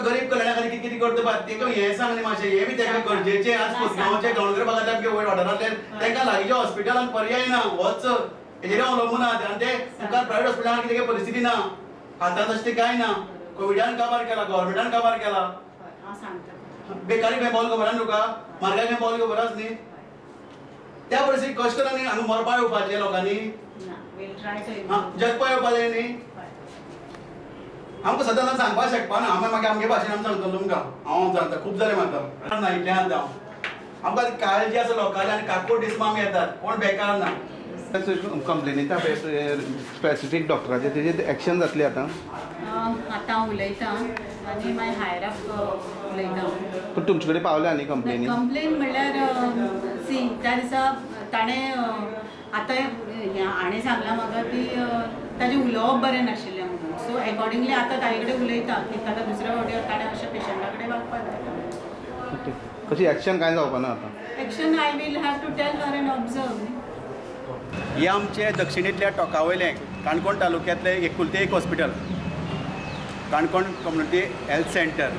गरीब कल्याणा खातीर कितें कितें करता पळय तेका हें सांग न्ही मातशें हें बी तेका गरजेचें आज गांवचे गांवकर भागांतल्या आमच्या वयर वाठारांतले तेंकां लागींच्या हॉस्पिटलान पर्याय ना वच हेजेर अवलंबून आहा आनी ते मुखार प्रायवेट हॉस्पिटलान कितें परिस्थिती ना हातांत तशें कांय ना कोविडान काबार केला गव्हर्मेंटान काबार केला बेकारी खंय पावली खबर आसा तुका म्हारगाय खंय पावली खबर आसा न्ही त्या परिस्थितीक कश्ट करून न्ही हांगा मरपा येवपाचें लोकांनी जगपा येवपाचें न्ही आमकां सदां सांगपाक शकपा ना मागीर आमगे भाशेन आमी सांगतलो तुमकां हांव सांगता खूब जालें म्हाका ना इतलें आतां आमकां काळजी आसा लोकांची आनी काकूट दिसमा आमी येतात कोण बेकार ना कंप्लेनी स्पेसिफीक डॉक्टराचे तेजेर एक्शन जातली आतां उलयता आनी मागीर हायर अप उलयता पूण तुमचे कडेन पावल्या न्ही कंप्लेनी कंप्लेन म्हणल्यार सी त्या दिसा ताणें आतां हाणें सांगलां म्हाका की ताजें उलोवप बरें नाशिल्लें म्हणून सो एकॉर्डिंगली आतां ताजे कडेन उलयता की ताका दुसऱ्या फावटी ताणें अशें पेशंटा कडेन वागपाक जाय ओके कशी एक्शन कांय जावपा ना आतां action I will have to tell her and observe हे आमचे दक्षिणेंतल्या टोकावयलें काणकोण तालुक्यांतलें एकुलतें एक hospital Canacona community health centre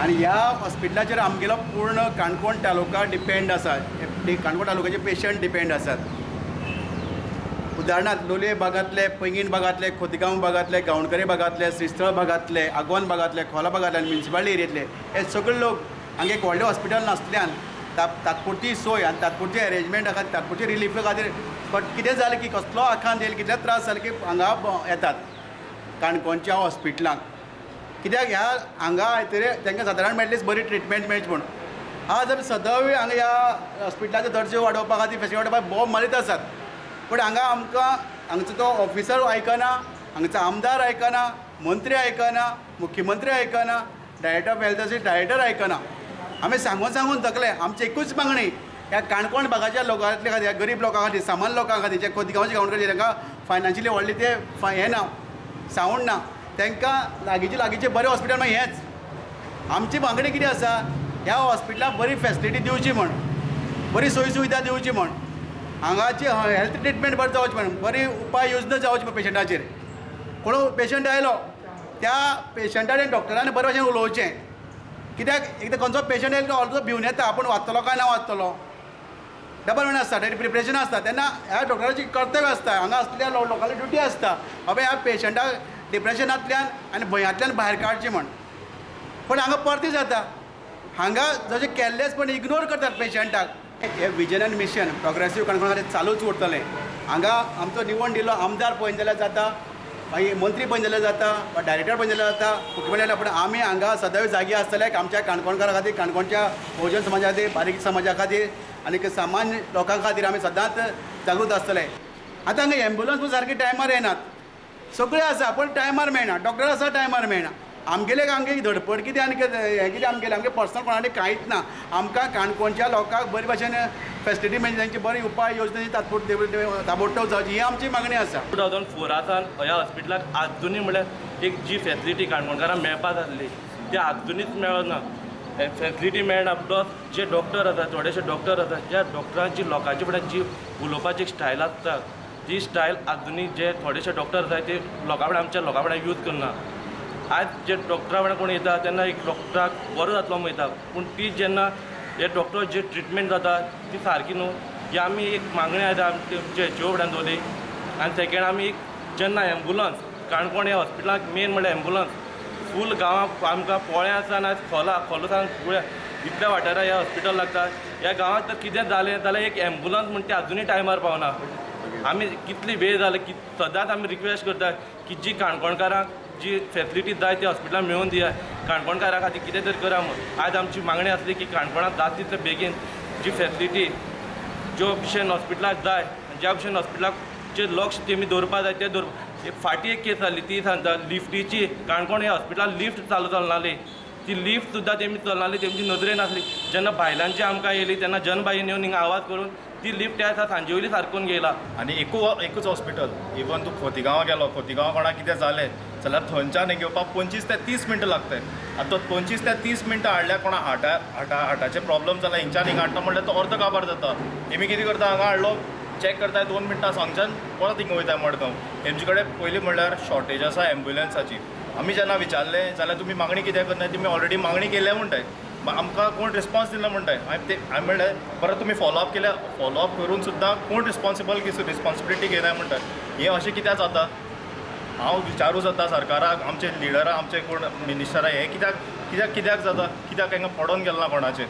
आनी ह्या हॉस्पिटलाचेर आमगेलो पूर्ण काणकोण तालुका डिपेंड आसा काणकोण तालुक्याचे पेशंट डिपेंड आसात उदाहरणार्थ लोलये भागांतले पैंगीण भागांतले खोतिगांव भागांतले गावणकरे भागांतले श्रीस्थळ भागांतले आगोंद भागांतले खोला भागांतले आनी म्युनिसिपालिटी एरियेंतले हे सगळे लोक हांगा एक व्हडलें हॉस्पिटल नासल्यान तात्पुरती सोय आनी तात्पुरती अरेंजमेंट खातीर तात्पुरती रिलीफ खातीर बट कितें जालें की कसलो आखांत येयला कितले त्रास जाले की हांगा येतात काणकोणच्या हॉस्पिटलांक कित्याक ह्या हांगा तरी तांकां सादारण मेळटलीच बरी ट्रिटमेंट मेळची म्हणून आज आमी सदां हांगा ह्या हॉस्पिटलाचो दर्जो वाडोवपा खातीर फेसिलिटी वाडोवपाक बोब मारीत आसात पूण हांगा आमकां हांगचो तो ऑफिसर आयकना हांगचो आमदार आयकना मंत्री आयकना मुख्यमंत्री आयकना डायरेक्टर ऑफ हेल्थाचे डायरेक्टर आयकना आमी सांगून थकले आमची एकूच मागणी ह्या काणकोण भागाच्या लोकांतल्या खातीर गरीब लोकां खातीर सामान लोकां खातीर जे खोतिगांवचे गांवकर तांकां फायनान्शियली व्हडले ते हें ना सावंड ना तांकां लागींचे बरें हॉस्पिटल मागीर हेंच आमची मागणी कितें आसा ह्या हॉस्पिटलाक बरी फेसिलिटी दिवची म्हण बरी सोयी सुविधा दिवची म्हण हांगाची हेल्थ ट्रिटमेंट बरी जावची म्हण बरी उपाय योजना जावची पेशंटाचेर कोण पेशंट आयलो त्या पेशंटान डॉक्टरान बरे भशेन उलोवचें कित्याक एकदां खंयचो पेशंट येयलो तो ऑलसो भिवन येता आपूण वाचतलो काय ना वाचतलो डबल म्हण आसता तें प्रिपरेशन आसता तेन्ना ह्या डॉक्टराची कर्तव्य आसता हांगा आसलेल्या लोकांची ड्युटी आसता बाबा ह्या पेशंटाक डिप्रेशनांतल्यान आनी भंयांतल्यान भायर काडचें म्हण पूण हांगा परती जाता हांगा जशें केर्लेसपण इग्नोर करतात पेशंटाक हे vision end mission progressive Canacona खातीर चालूच उरतलें हांगा आमचो निवड दिल्लो आमदार पळयन जाल्यार जाता मागीर मंत्री पळयन जाल्यार जाता वा डायरेक्टर पळयन जाल्यार जाता मुख्यमंत्री पूण आमी हांगा सदांच जागी आसतले आमच्या काणकोणकारा खातीर काणकोणच्या बहुजन समाजा खातीर बारीक समाजा खातीर आनी सामान्य लोकां खातीर आमी सदांच जागृत आसतले आतां हांगा एम्ब्युलन्स पूण सारके टायमार येनात सगळें आसा पूण टायमार मेळना डॉक्टर आसा टायमार मेळना आमगे धडपड कितें आनी हें कितें आमगे पर्सनल कोणाकडेन कांयच ना आमकां काणकोणच्या लोकांक बरे भशेन फेसिलिटी मेळची तांची बरी उपाय योजना ताबडतोब जावची ही आमची मागणी आसा 2004 ह्या हॉस्पिटलाक आजुनी म्हळ्यार एक जी फेसिलिटी काणकोणकारांक मेळपाक जाल्ली ती आजुनीच मेळना फेसिलिटी मेळना प्लस जे डॉक्टर आसा थोडेशे डॉक्टर आसा ज्या डॉक्टरांची लोकांचे फुड्यान जी उलोवपाची एक स्टायल आसता ती स्टायल आजुनी जे थोडेशे डॉक्टर आसा ते लोकां फुड्यान आमच्या लोकां फुड्यान यूज करना आज जे डॉक्टरा फुड्यान कोण येता तेन्ना एक डॉक्टराक बरो जातलो म्हणटा पूण ती जेन्ना हे डॉक्टर जे ट्रिटमेंट जाता ती सारकी न्हू ही आमी एक मागणी आसा आमचे HO फुड्यान दवरली आनी सेकेंड आमी एक जेन्ना एम्ब्युलन्स काणकोण ह्या हॉस्पिटलाक मेन म्हणल्यार एम्ब्युलन्स फूल गांवांक आमकां पोळ्या आसा खोलो सान पुळ्या इतल्या वाठारा ह्या हॉस्पिटल लागता ह्या गांवांत तर कितें जालें जाल्यार एक एम्ब्युलन्स म्हणटा ती आजुनूय टायमार पावना आमी कितली वेळ जाले की सदांच आमी रिक्वेस्ट करता की जी काणकोणकारांक जी फेसिलिटी जाय ती हॉस्पिटलान मेळून दिया काणकोणकारा खातीर कितें तरी करा म्हूण आज आमची मागणी आसली की काणकोणांत जाता तितले बेगीन जी फेसिलिटी ज्यो भशेन हॉस्पिटलाक जाय ज्या भशेन हॉस्पिटलाक जे लक्ष तेमी दवरपा जाय तें फाटीं एक केस जाली ती सांगता लिफ्टीची काणकोण ह्या हॉस्पिटलान लिफ्ट चालू चलनाली ती लिफ्ट सुद्दां तेमी चलनाली तेमची नदरेन आसली जेन्ना भायल्यानची आमकां येयली तेन्ना जनबाईन येवन हिंगा आवाज करून ती लिफ्ट आसा सांजे वयली सारकून गेला आनी एकूच हॉस्पिटल इवन तूं खोतिगांवा गेलो खोतिगांवा कोणाक कितें जालें जाल्यार थंयच्यान घेवपाक 25 ते 30 मिनटां लागतात आतां 25 ते 30 मिनटां हाडल्यार कोणा हार्टाचे प्रॉब्लम जाला हिंगच्यान हिंगा हाडटा म्हणल्यार तो अर्द काबार जाता तेमी कितें करता हांगा हाडलो चॅक करताय 2 मिनटां सांगच्यान परत हिंगा वयता मडगांव तेमचे कडेन पयलीं म्हणल्यार शॉर्टेज आसा एम्ब्युलन्साची आमी जेन्ना विचारलें जाल्यार तुमी मागणी कित्याक करना तुमी ऑलरेडी मागणी केल्या म्हणटाय आमकां कोण रिस्पॉन्स दिना म्हणटाय हांवें म्हणलें परत तुमी फॉलोअप केल्या फॉलोअप करून सुद्दां कोण रिस्पॉन्सिबिलिटी घेयनाय म्हणटाय हें अशें कित्याक जाता हांव विचारूं जाता सरकाराक आमचे लिडराक आमचे कोण मिनिस्टराक हें कित्याक जाता कित्याक हांगा पडोन गेलें ना कोणाचें